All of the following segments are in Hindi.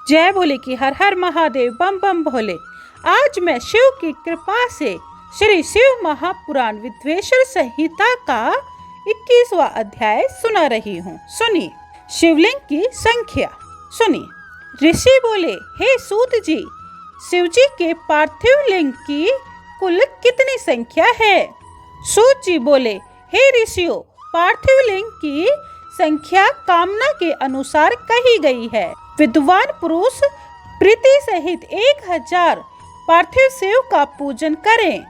जय भोले की हर हर महादेव, बम बम भोले। आज मैं शिव की कृपा से श्री शिव महापुराण विद्वेश्वर संहिता का 21वां अध्याय सुना रही हूँ। सुनिए शिवलिंग की संख्या। सुनिए ऋषि बोले, हे सूत जी, शिव जी के पार्थिव लिंग की कुल कितनी संख्या है? सूत जी बोले, हे ऋषियों, पार्थिव लिंग की संख्या कामना के अनुसार कही गई है। विद्वान पुरुष प्रीति सहित 1000 पार्थिव शिव का पूजन करें।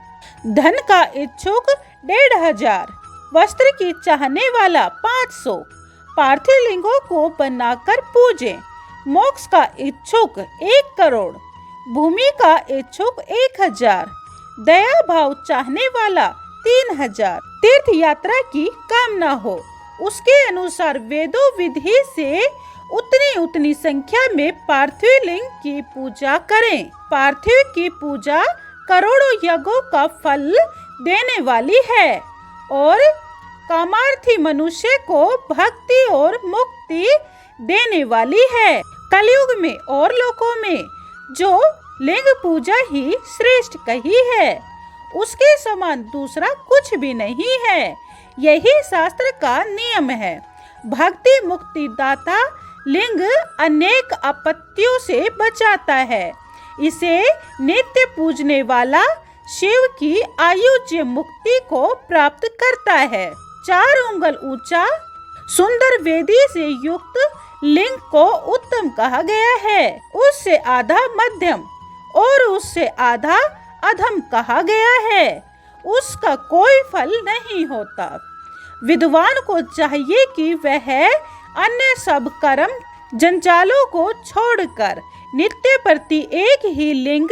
धन का इच्छुक 1500, वस्त्र की चाहने वाला 500 पार्थिव लिंगों को बनाकर पूजें। मोक्ष का इच्छुक 1 करोड़, भूमि का इच्छुक 1000, दया भाव चाहने वाला 3000। तीर्थ यात्रा की कामना हो उसके अनुसार वेदों विधि से उतनी संख्या में पार्थिव लिंग की पूजा करें। पार्थिव की पूजा करोड़ों यज्ञों का फल देने वाली है और कामार्थी मनुष्य को भक्ति और मुक्ति देने वाली है। कलयुग में और लोकों में जो लिंग पूजा ही श्रेष्ठ कही है, उसके समान दूसरा कुछ भी नहीं है। यही शास्त्र का नियम है। भक्ति मुक्ति दाता लिंग अनेक आपत्तियों से बचाता है। इसे नित्य पूजने वाला शिव की आयुज्य मुक्ति को प्राप्त करता है। 4 उंगल ऊंचा सुंदर वेदी से युक्त लिंग को उत्तम कहा गया है। उससे आधा मध्यम और उससे आधा अधम कहा गया है। उसका कोई फल नहीं होता। विद्वान को चाहिए कि वह अन्य सब कर्म जंजालों को छोड़कर नित्य प्रति एक ही लिंग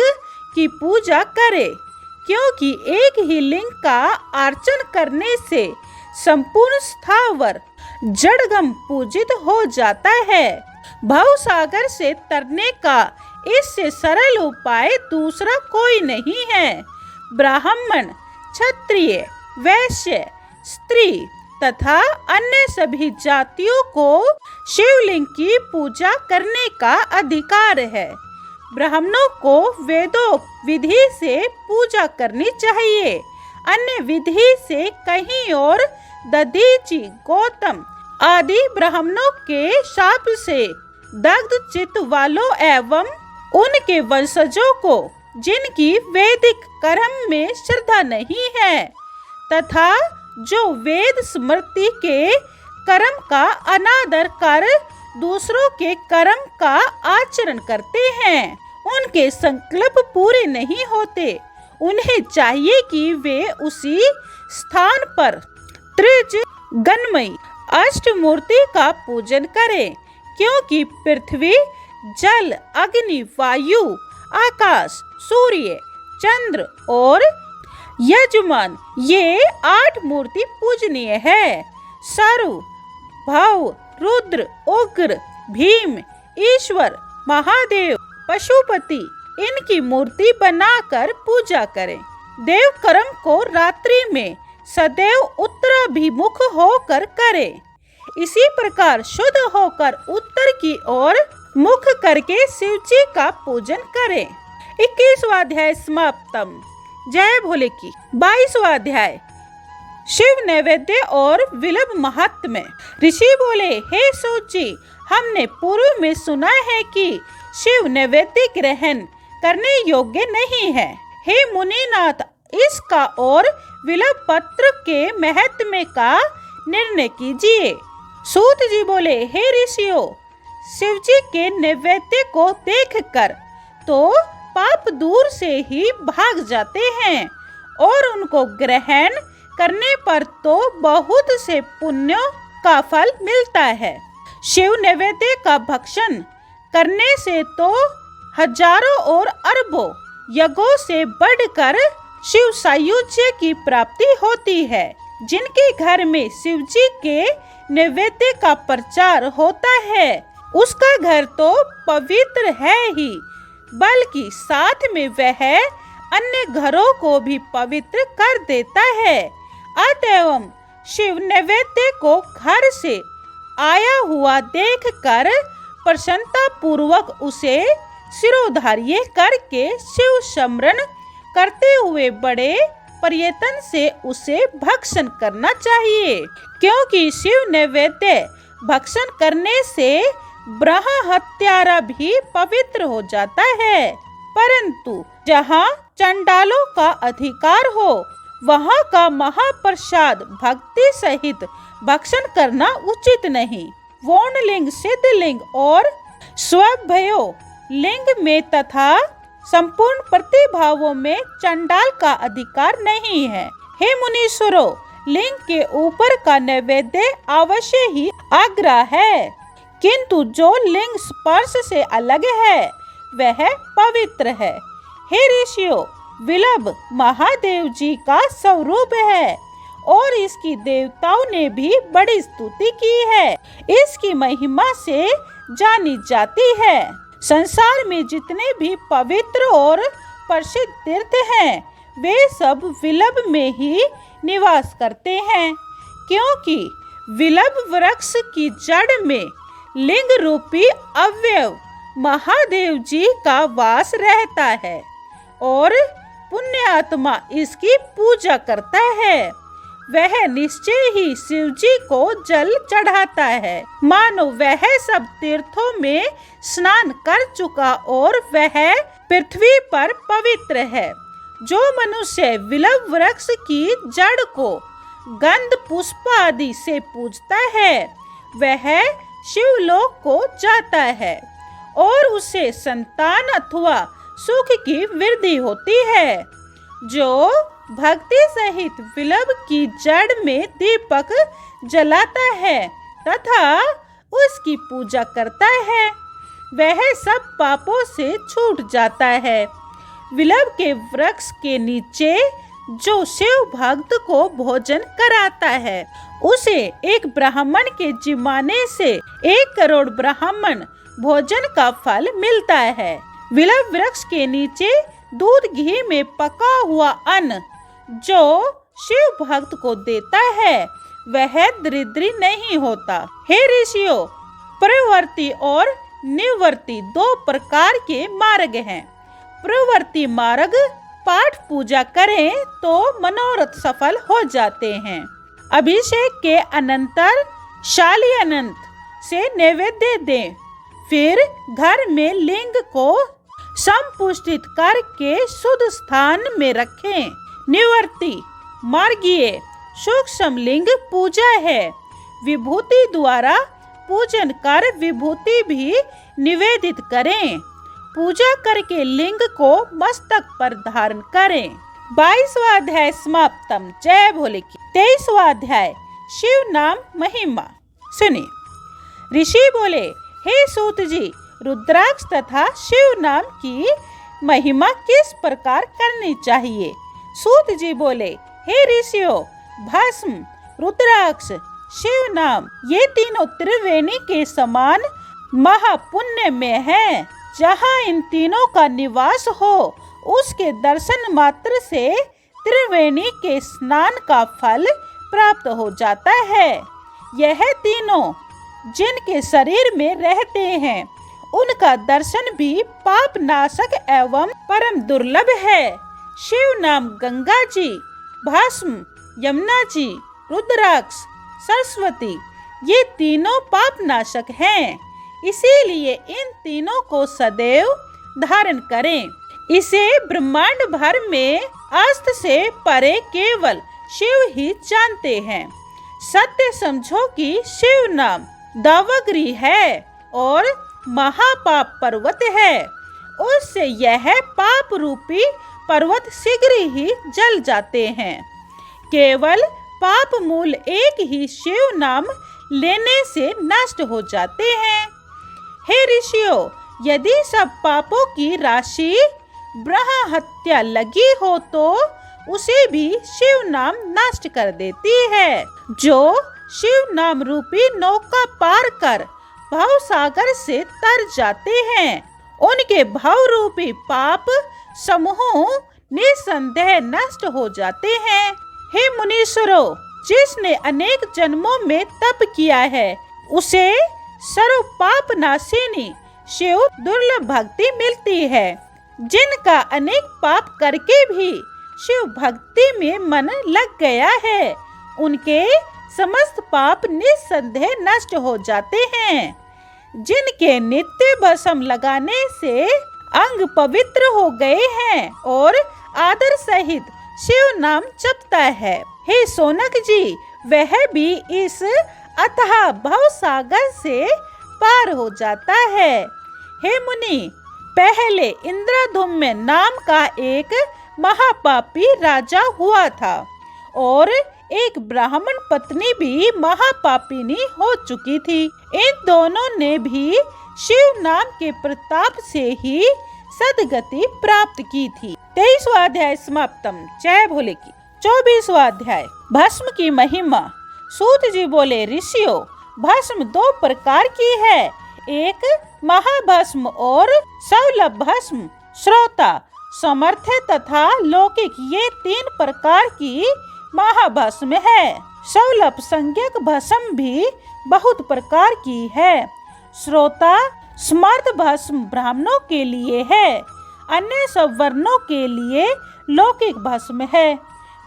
की पूजा करे, क्योंकि एक ही लिंग का अर्चन करने से संपूर्ण स्थावर जड़गम पूजित हो जाता है। भव सागर से तरने का इससे सरल उपाय दूसरा कोई नहीं है। ब्राह्मण, क्षत्रिय, वैश्य, स्त्री तथा अन्य सभी जातियों को शिवलिंग की पूजा करने का अधिकार है। ब्राह्मणों को वेदों विधि से पूजा करनी चाहिए। अन्य विधि से कहीं और दधीचि, गौतम आदि ब्राह्मणों के शाप से दग्ध चित्त वालों एवं उनके वंशजों को, जिनकी वैदिक कर्म में श्रद्धा नहीं है तथा जो वेद स्मृति के कर्म का अनादर कर दूसरों के कर्म का आचरण करते हैं, उनके संकल्प पूरे नहीं होते। उन्हें चाहिए कि वे उसी स्थान पर त्रिज गणमयी अष्टमूर्ति का पूजन करें, क्योंकि पृथ्वी, जल, अग्नि, वायु, आकाश, सूर्य, चंद्र और यजमान ये 8 मूर्ति पूजनीय है। सरु, भव, रुद्र, उग्र, भीम, ईश्वर, महादेव, पशुपति इनकी मूर्ति बनाकर पूजा करें। देव कर्म को रात्रि में सदैव उत्तराभिमुख होकर करें। इसी प्रकार शुद्ध होकर उत्तर की ओर मुख करके शिव जी का पूजन करें। 21वां अध्याय समाप्तम। जय भोले की। 22वां अध्याय शिव नैवेद्य और विलंब महात्म्य। ऋषि बोले, हे सूत जी, हमने पूर्व में सुना है कि शिव नैवेद्य ग्रहण करने योग्य नहीं है। हे मुनिनाथ, इसका और विलंब पत्र के महत्व का निर्णय कीजिए। सूत जी बोले, हे ऋषियों, शिव जी के नैवेद्य को देखकर तो पाप दूर से ही भाग जाते हैं और उनको ग्रहण करने पर तो बहुत से पुण्यों का फल मिलता है। शिव नैवेद्य का भक्षण करने से तो हजारों और अरबों यज्ञों से बढ़कर शिव सायुज्य की प्राप्ति होती है। जिनके घर में शिव जी के नैवेद्य का प्रचार होता है, उसका घर तो पवित्र है ही, बल्कि साथ में वह अन्य घरों को भी पवित्र कर देता है। अतएव शिव नैवेद्य को घर से आया हुआ देखकर प्रसन्नता पूर्वक उसे सिरोधार्य करके शिव स्मरण करते हुए बड़े प्रयत्न से उसे भक्षण करना चाहिए, क्योंकि शिव नैवेद्य भक्षण करने से ब्रह्म हत्यारा भी पवित्र हो जाता है। परंतु जहाँ चंडालों का अधिकार हो वहाँ का महाप्रसाद भक्ति सहित भक्षण करना उचित नहीं। वोणलिंग, सिद्धलिंग और स्वभयो लिंग में तथा संपूर्ण प्रतिभावों में चंडाल का अधिकार नहीं है। हे मुनीश्वरों, लिंग के ऊपर का नैवेद्य अवश्य ही आग्रह है, किंतु जो लिंग स्पर्श से अलग है वह पवित्र है। हे ऋषियों, विलंब महादेव जी का स्वरूप है और इसकी देवताओं ने भी बड़ी स्तुति की है। इसकी महिमा से जानी जाती है। संसार में जितने भी पवित्र और प्रसिद्ध तीर्थ हैं वे सब विलंब में ही निवास करते हैं, क्योंकि विलंब वृक्ष की जड़ में लिंग रूपी अवयव महादेव जी का वास रहता है और पुण्य आत्मा इसकी पूजा करता है। वह निश्चय ही शिव जी को जल चढ़ाता है, मानो वह सब तीर्थों में स्नान कर चुका और वह पृथ्वी पर पवित्र है। जो मनुष्य विलंब वृक्ष की जड़ को गंध पुष्प आदि से पूजता है वह शिवलोक को जाता है और उसे संतान अथवा सुख की वृद्धि होती है। जो भक्ति सहित विलंब की जड़ में दीपक जलाता है तथा उसकी पूजा करता है वह सब पापों से छूट जाता है। विलंब के वृक्ष के नीचे जो शिव भक्त को भोजन कराता है उसे एक ब्राह्मण के जिमाने से 1 करोड़ ब्राह्मण भोजन का फल मिलता है। विलंब वृक्ष के नीचे दूध घी में पका हुआ अन्न जो शिव भक्त को देता है वह दरिद्री नहीं होता। हे ऋषियों, प्रवर्ती और निवर्ती 2 प्रकार के मार्ग हैं। प्रवर्ती मार्ग पाठ पूजा करें तो मनोरथ सफल हो जाते हैं। अभिषेक के अनंतर शाली अनंत से नैवेद्य दें, फिर घर में लिंग को संपुष्टित करके शुद्ध स्थान में रखें। निवर्ती मार्गीय सूक्ष्म लिंग पूजा है। विभूति द्वारा पूजन कर विभूति भी निवेदित करें। पूजा करके लिंग को मस्तक पर धारण करें। 22वां अध्याय समाप्तम। जय भोले की। 23वां अध्याय शिव नाम महिमा। सुनिए। ऋषि बोले, हे सूत जी, रुद्राक्ष तथा शिव नाम की महिमा किस प्रकार करनी चाहिए? सूत जी बोले, हे ऋषियों, भस्म, रुद्राक्ष, शिव नाम ये तीनों त्रिवेणी के समान महापुण्य में है। जहाँ इन तीनों का निवास हो उसके दर्शन मात्र से त्रिवेणी के स्नान का फल प्राप्त हो जाता है। यह तीनों जिनके शरीर में रहते हैं उनका दर्शन भी पाप नाशक एवं परम दुर्लभ है। शिव नाम गंगा जी, भस्म यमुना जी, रुद्राक्ष सरस्वती ये तीनों पाप नाशक हैं। इसीलिए इन तीनों को सदैव धारण करें। इसे ब्रह्मांड भर में अस्त्र से परे केवल शिव ही जानते हैं। सत्य समझो कि शिव नाम दावग्री है और महापाप पर्वत है। उससे यह पाप रूपी पर्वत शीघ्र ही जल जाते हैं। केवल पाप मूल एक ही शिव नाम लेने से नष्ट हो जाते हैं। हे ऋषियों, यदि सब पापों की राशि ब्रह्म हत्या लगी हो तो उसे भी शिव नाम नष्ट कर देती है। जो शिव नाम रूपी नौका पार कर भव सागर से तर जाते हैं उनके भव रूपी पाप समूह निसंदेह नष्ट हो जाते हैं। हे मुनीश्वरों, जिसने अनेक जन्मों में तप किया है उसे सर्व पाप नाशिनी शिव दुर्लभ भक्ति मिलती है। जिनका अनेक पाप करके भी शिव भक्ति में मन लग गया है, उनके समस्त पाप निस्संदेह नष्ट हो जाते हैं। जिनके नित्य भस्म लगाने से अंग पवित्र हो गए हैं और आदर सहित शिव नाम जपता है, हे सोनक जी, वह भी इस अथाह भव सागर से पार हो जाता है। हे मुनि, पहले इंद्रधुम्न नाम का एक महापापी राजा हुआ था और एक ब्राह्मण पत्नी भी महापापिनी हो चुकी थी। इन दोनों ने भी शिव नाम के प्रताप से ही सदगति प्राप्त की थी। 23वां अध्याय समाप्तम। जय भोले की। 24वां अध्याय भस्म की महिमा। सूत जी बोले, ऋषियों, भस्म दो प्रकार की है, एक महाभस्म और सौलभ भस्म। श्रोता, समर्थ तथा लौकिक, ये 3 प्रकार की महाभस्म है। सौलभ संज्ञक भस्म भी बहुत प्रकार की है। श्रोता समर्थ भस्म ब्राह्मणों के लिए है, अन्य सब वर्णों के लिए लौकिक भस्म है।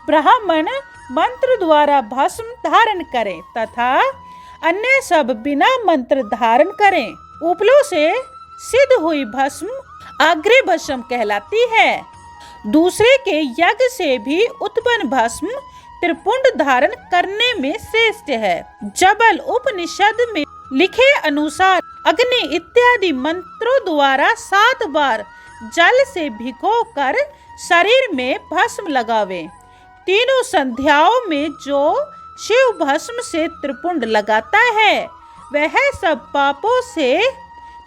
ब्राह्मण मंत्र द्वारा भस्म धारण करें तथा अन्य सब बिना मंत्र धारण करें। उपलों से सिद्ध हुई भस्म अग्रे भस्म कहलाती है। दूसरे के यज्ञ से भी उत्पन्न भस्म त्रिपुंड धारण करने में श्रेष्ठ है। जबल उपनिषद में लिखे अनुसार अग्नि इत्यादि मंत्रों द्वारा 7 बार जल से भिगोकर शरीर में भस्म लगावे। तीनों संध्याओं में जो शिव भस्म से त्रिपुंड लगाता है, वह सब पापों से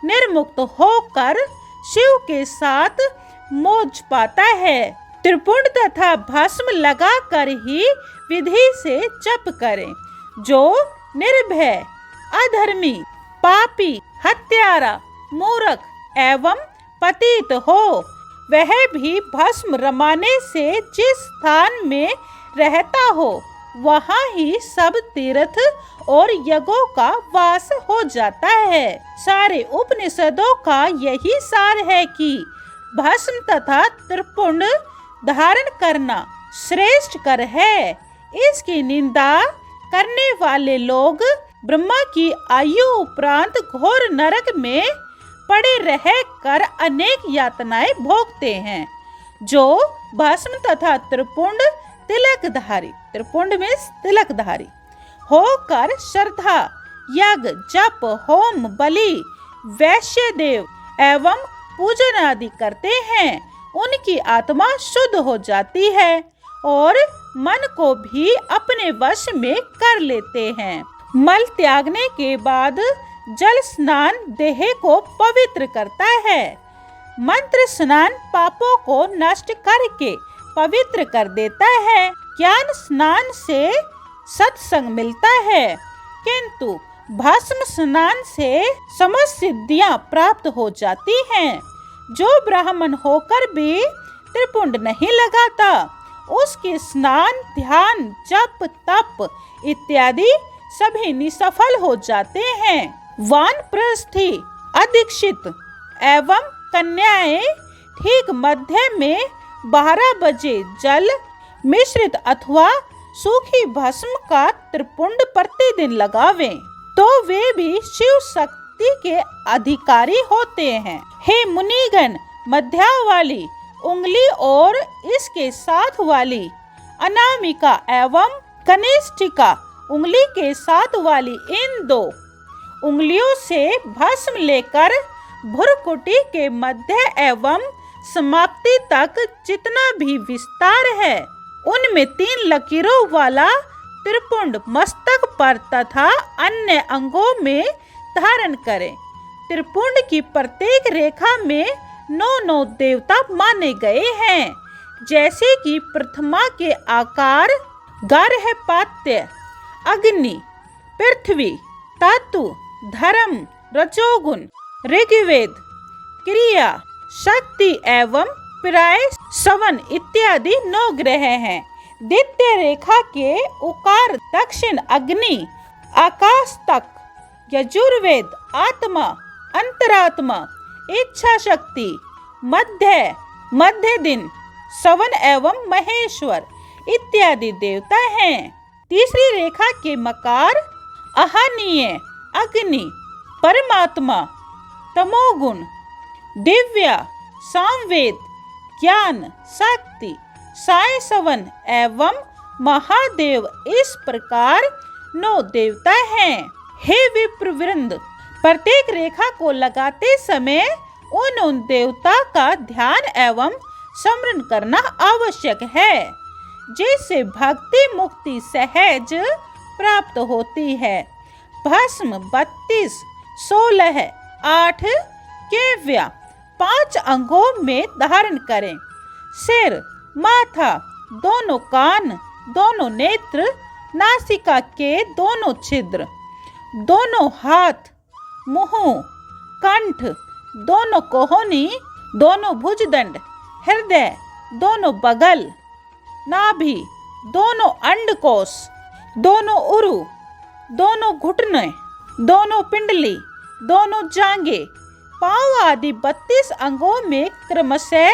निर्मुक्त होकर शिव के साथ मोक्ष पाता है। त्रिपुंड तथा भस्म लगाकर ही विधि से जप करें। जो निर्भय, अधर्मी, पापी, हत्यारा, मूर्ख एवं पतित हो, वह भी भस्म रमाने से जिस स्थान में रहता हो, वहाँ ही सब तीर्थ और यज्ञों का वास हो जाता है। सारे उपनिषदों का यही सार है कि भस्म तथा त्रिपुंड धारण करना श्रेष्ठ कर है। इसकी निंदा करने वाले लोग ब्रह्मा की आयु उपरांत घोर नरक में पड़े रह कर अनेक यातनाएं भोगते हैं। जो भस्म तथा त्रिपुंड तिलकधारी, त्रिपुंड में तिलकधारी होकर श्रद्धा, यज्ञ, जप, होम, बलि, वैश्य देव एवं पूजन आदि करते हैं, उनकी आत्मा शुद्ध हो जाती है और मन को भी अपने वश में कर लेते हैं। मल त्यागने के बाद जल स्नान देह को पवित्र करता है। मंत्र स्नान पापों को नष्ट करके पवित्र कर देता है। ज्ञान स्नान से सत्संग मिलता है, किंतु भस्म स्नान से समस्त सिद्धियां प्राप्त हो जाती हैं। जो ब्राह्मण होकर भी त्रिपुंड नहीं लगाता, उसके स्नान, ध्यान, जप, तप इत्यादि सभी निसफल हो जाते हैं। वानप्रस्थी, अदीक्षित एवं कन्याएं ठीक मध्य में 12 बजे जल मिश्रित अथवा सूखी भस्म का त्रिपुंड प्रतिदिन लगावें, तो वे भी शिव शक्ति के अधिकारी होते हैं। हे मुनिगण, मध्या वाली उंगली और इसके साथ वाली अनामिका एवं कनिष्ठिका उंगली के साथ वाली इन 2 उंगलियों से भस्म लेकर भ्रुकुटी के मध्य एवं समाप्ति तक जितना भी विस्तार है, उनमें 3 लकीरों वाला त्रिपुंड मस्तक पर तथा अन्य अंगों में धारण करें। त्रिपुंड की प्रत्येक रेखा में 9 देवता माने गए हैं, जैसे कि प्रथमा के आकार गार्हपत्य, अग्नि, पृथ्वी, धातु, धर्म, रजोगुण, ऋग्वेद, क्रिया, शक्ति एवं प्राय सवन इत्यादि 9 ग्रह हैं। द्वितीय रेखा के उकार दक्षिण अग्नि, आकाश तक यजुर्वेद आत्मा, अंतरात्मा, इच्छा शक्ति, मध्य दिन, सवन एवं महेश्वर इत्यादि देवता हैं। तीसरी रेखा के मकार आहनीय, अग्नि, परमात्मा, तमोगुण, दिव्या, सामवेद, ज्ञान, शक्ति, साय सवन एवं महादेव, इस प्रकार 9 देवता हैं। हे विप्रवृंद, प्रत्येक रेखा को लगाते समय उन देवता का ध्यान एवं स्मरण करना आवश्यक है, जिससे भक्ति मुक्ति सहज प्राप्त होती है। भस्म 32, 16, 8 केव्या 5 अंगों में धारण करें। सिर, माथा, दोनों कान, दोनों नेत्र, नासिका के दोनों छिद्र, दोनों हाथ, मुंह, कंठ, दोनों कोहनी, दोनों भुजदंड, हृदय, दोनों बगल, नाभि, दोनों अंडकोश, दोनों उरु, दोनों घुटने, दोनों पिंडली, दोनों जांघे, पांव आदि 32 अंगों में क्रमशः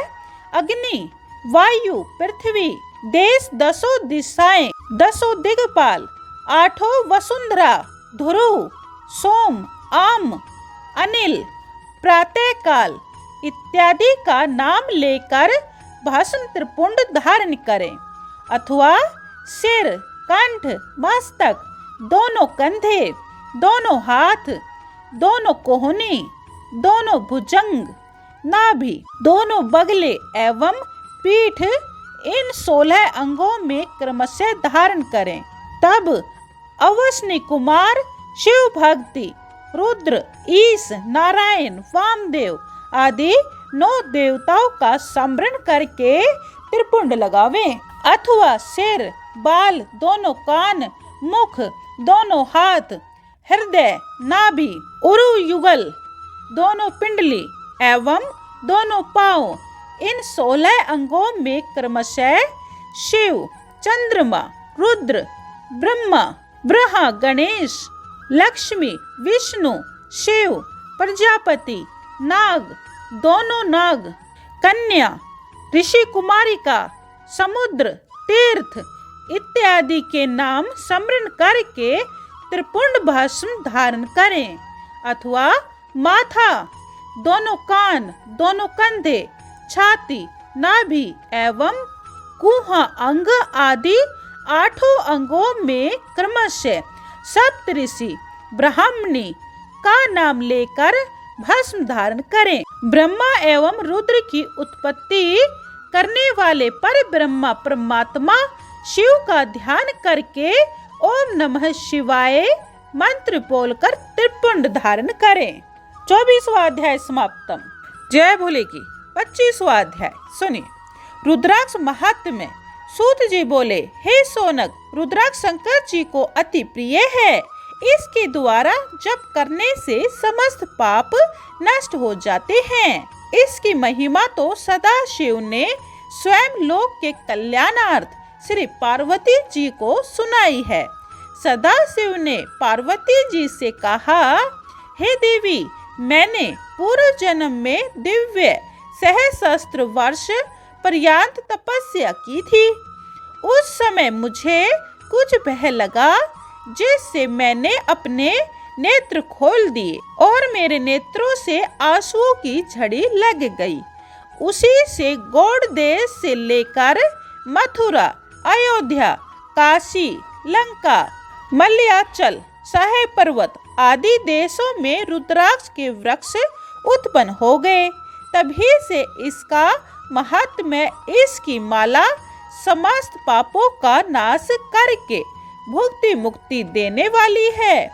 अग्नि, वायु, पृथ्वी, देश, 10 दिशाएं, 10 दिग्पाल, 8 वसुंधरा, ध्रुव, सोम, आम, अनिल, प्रातःकाल इत्यादि का नाम लेकर भस्म त्रिपुंड धारण करें, अथवा सिर, कंठ, मस्तक, दोनों कंधे, दोनों हाथ, दोनों कोहनी, दोनों भुजंग, नाभि, दोनों बगले एवं पीठ, इन 16 अंगों में क्रमशः धारण करें। तब अवसनी कुमार, शिव भक्ति, रुद्र, ईश, नारायण, वामदेव आदि 9 देवताओं का स्मरण करके त्रिपुंड लगावें, अथवा सिर, बाल, दोनों कान, मुख, दोनों हाथ, हृदय, नाभि, उरु युगल, दोनों पिंडली एवं दोनों पांव, इन 16 अंगों में क्रमशः शिव, चंद्रमा, रुद्र, ब्रह्मा, ब्रह्मा, गणेश, लक्ष्मी, विष्णु, शिव, प्रजापति, नाग, दोनों नाग, कन्या, ऋषि कुमारिका, समुद्र, तीर्थ इत्यादि के नाम स्मरण करके त्रिपुंड भस्म धारण करें, अथवा माथा, दोनों कान, दोनों कंधे, छाती, नाभि एवं कुहा अंग आदि 8 अंगों में क्रमशः सप्तऋषि, ब्राह्मणी का नाम लेकर भस्म धारण करें। ब्रह्मा एवं रुद्र की उत्पत्ति करने वाले पर ब्रह्मा परमात्मा शिव का ध्यान करके ओम नमः शिवाय मंत्र बोलकर त्रिपुंड धारण करें। 24वां अध्याय समाप्तम। जय भोले की 25वां अध्याय सुनिए। रुद्राक्ष महात्म्य। सूत जी बोले, हे सोनक, रुद्राक्ष शंकर जी को अति प्रिय है। इसके द्वारा जप करने से समस्त पाप नष्ट हो जाते हैं। इसकी महिमा तो सदा शिव ने स्वयं लोक के कल्याणार्थ श्री पार्वती जी को सुनाई है। सदा शिव ने पार्वती जी से कहा, हे देवी, मैंने पूर्व जन्म में दिव्य सहस्त्र वर्ष पर्यंत तपस्या की थी। उस समय मुझे कुछ भय लगा, जिससे मैंने अपने नेत्र खोल दिए और मेरे नेत्रों से आंसुओं की झड़ी लग गई। उसी से गौड़ देश से लेकर मथुरा, अयोध्या, काशी, लंका, मलयाचल, सहे पर्वत आदि देशों में रुद्राक्ष के वृक्ष उत्पन्न हो गए। तभी से इसका महात्म्य, इसकी माला समस्त पापों का नाश करके भुक्ति मुक्ति देने वाली है।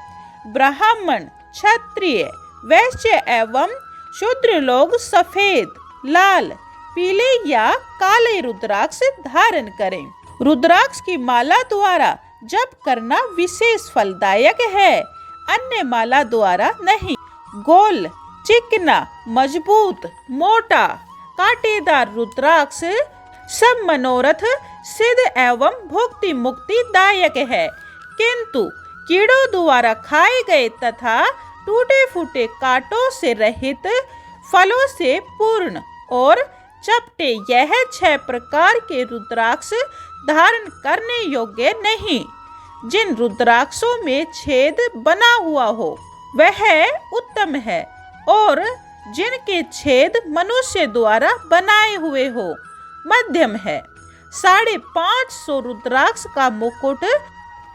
ब्राह्मण, क्षत्रिय, वैश्य एवं शूद्र लोग सफेद, लाल, पीले या काले रुद्राक्ष धारण करें। रुद्राक्ष की माला द्वारा जप करना विशेष फलदायक है, अन्य माला द्वारा नहीं। गोल, चिकना, मजबूत, मोटा, कांटेदार रुद्राक्ष सब मनोरथ सिद्ध एवं भुक्ति मुक्ति दायक है, किंतु कीड़ों द्वारा खाए गए तथा टूटे फूटे कांटों से रहित, फलों से पूर्ण और चपटे यह 6 प्रकार के रुद्राक्ष धारण करने योग्य नहीं। जिन रुद्राक्षों में छेद बना हुआ हो वह उत्तम है, और जिनके छेद मनुष्य द्वारा बनाए हुए हो मध्यम है। 550 रुद्राक्ष का मुकुट,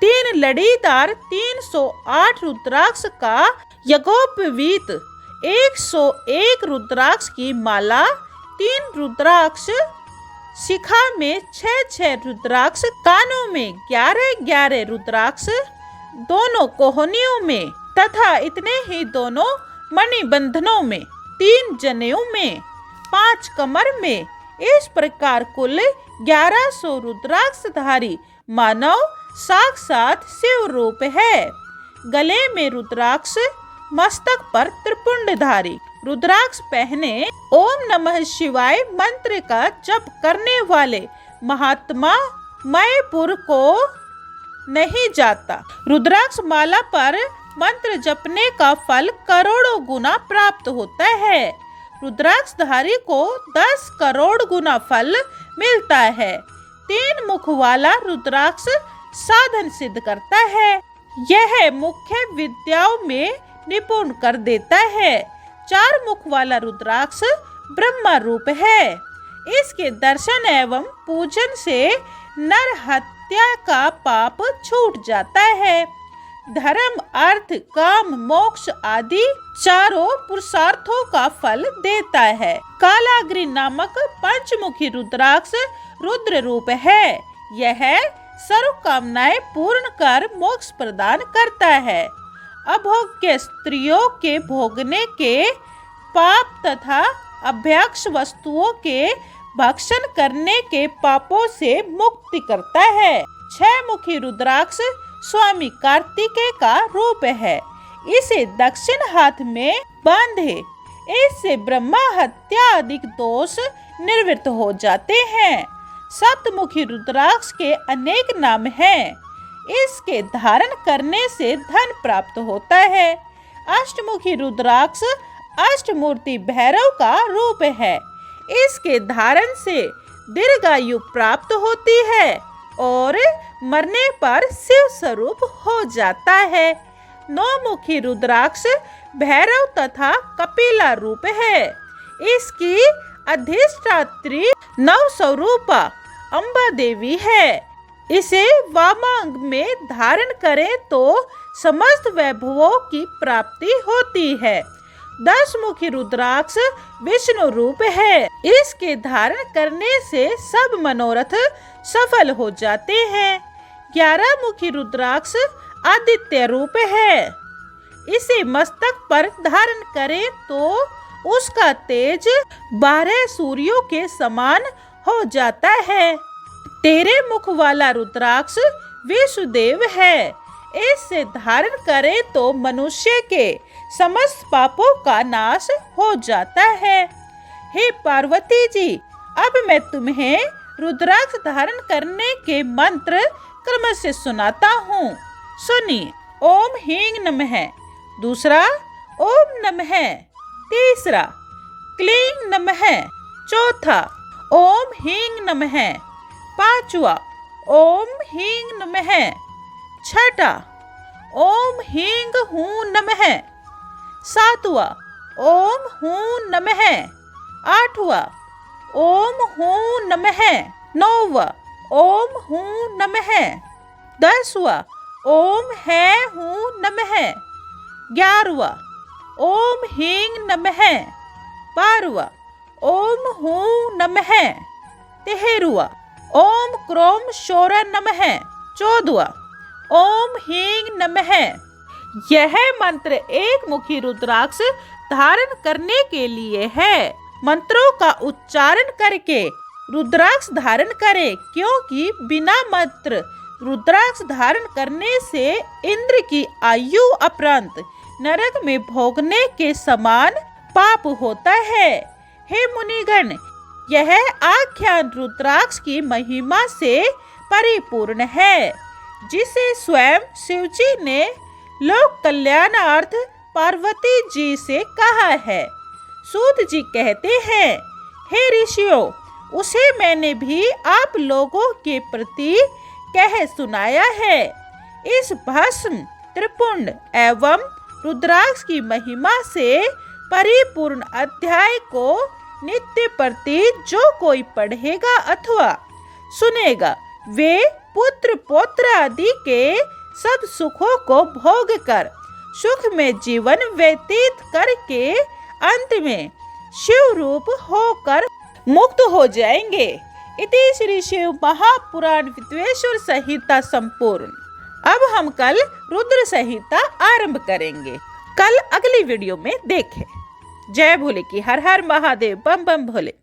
3 लड़ीदार 308 रुद्राक्ष का यज्ञोपवीत, 101 रुद्राक्ष की माला, 3 रुद्राक्ष शिखा में 6 रुद्राक्ष, कानों में 11 रुद्राक्ष, दोनों कोहनियों में तथा इतने ही दोनों मणिबंधनों में, 3 जनेऊ में, 5 कमर में, इस प्रकार कुल 1100 रुद्राक्षधारी मानव साक्षात शिव रूप है। गले में रुद्राक्ष, मस्तक पर त्रिपुंडधारी रुद्राक्ष पहने ओम नमः शिवाय मंत्र का जप करने वाले महात्मा मयपुर को नहीं जाता। रुद्राक्ष माला पर मंत्र जपने का फल करोड़ों गुना प्राप्त होता है। रुद्राक्षधारी को 10 करोड़ गुना फल मिलता है। 3 मुख वाला रुद्राक्ष साधन सिद्ध करता है। यह मुख्य विद्याओं में निपुण कर देता है। 4 मुख वाला रुद्राक्ष ब्रह्मा रूप है। इसके दर्शन एवं पूजन से नर हत्या का पाप छूट जाता है। धर्म, अर्थ, काम, मोक्ष आदि चारों पुरुषार्थों का फल देता है। कालाग्नि नामक पंचमुखी रुद्राक्ष रुद्र रूप है। यह सर्व कामनाएं पूर्ण कर मोक्ष प्रदान करता है। अभोग्य स्त्रियों के भोगने के पाप तथा अभ्यक्ष वस्तुओं के भक्षण करने के पापों से मुक्ति करता है। 6 मुखी रुद्राक्ष स्वामी कार्तिकेय का रूप है। इसे दक्षिण हाथ में बांधे, इससे ब्रह्मा हत्या आदि दोष निवृत्त हो जाते हैं। 7मुखी रुद्राक्ष के अनेक नाम हैं। इसके धारण करने से धन प्राप्त होता है। अष्टमुखी रुद्राक्ष अष्टमूर्ति भैरव का रूप है। इसके धारण से दीर्घायु प्राप्त होती है और मरने पर शिव स्वरूप हो जाता है। 9मुखी रुद्राक्ष भैरव तथा कपिला रूप है। इसकी अधिष्ठात्री 9 स्वरूपा अम्बा देवी है। इसे वामांग में धारण करें तो समस्त वैभवों की प्राप्ति होती है। 10मुखी रुद्राक्ष विष्णु रूप है। इसके धारण करने से सब मनोरथ सफल हो जाते हैं। 11मुखी रुद्राक्ष आदित्य रूप है। इसे मस्तक पर धारण करें तो उसका तेज 12 सूर्यों के समान हो जाता है। 13 मुख वाला रुद्राक्ष विष्णुदेव है। इससे धारण करें तो मनुष्य के समस्त पापों का नाश हो जाता है। हे पार्वती जी, अब मैं तुम्हें रुद्राक्ष धारण करने के मंत्र क्रम से सुनाता हूँ। सुनिए। ओम ह्रीं नमः। दूसरा ओम नमः। तीसरा क्लीं नमः। चौथा ओम ह्रीं नमः। 5वां ओम ह्रीं नमः। 6ठा ओम ह्रीं हूं नमः। 7वां ओम हूं नमः। 8वां ओम हूं नमः। 9वां ओम हूं नमः। 10वां ओम है हूं नमः। 11वां ओम ह्रीं नमः। 12वां ओम हूं नमः। 13वां ओम क्रोम शोर नमः। 14वां ओम ह्रीं नमः। यह मंत्र एक मुखी रुद्राक्ष धारण करने के लिए है। मंत्रों का उच्चारण करके रुद्राक्ष धारण करें, क्योंकि बिना मंत्र रुद्राक्ष धारण करने से इंद्र की आयु उपरांत नरक में भोगने के समान पाप होता है। हे मुनिगण, यह आख्यान रुद्राक्ष की महिमा से परिपूर्ण है। जिसे स्वयं शिवजी ने लोक कल्याणार्थ पार्वती जी से कहा है। सूत जी कहते हैं, हे ऋषियों, उसे मैंने भी आप लोगों के प्रति कह सुनाया है। इस भस्म, त्रिपुंड एवं रुद्राक्ष की महिमा से परिपूर्ण अध्याय को नित्य प्रति जो कोई पढ़ेगा अथवा सुनेगा, वे पुत्र पौत्र आदि के सब सुखों को भोग कर सुख में जीवन व्यतीत करके अंत में शिव रूप होकर मुक्त हो जाएंगे। इति श्री शिव महापुराण विद्वेश्वर संहिता संपूर्ण। अब हम कल रुद्र संहिता आरंभ करेंगे। कल अगली वीडियो में देखें। जय भोले की हर हर महादेव, बम बम भोले।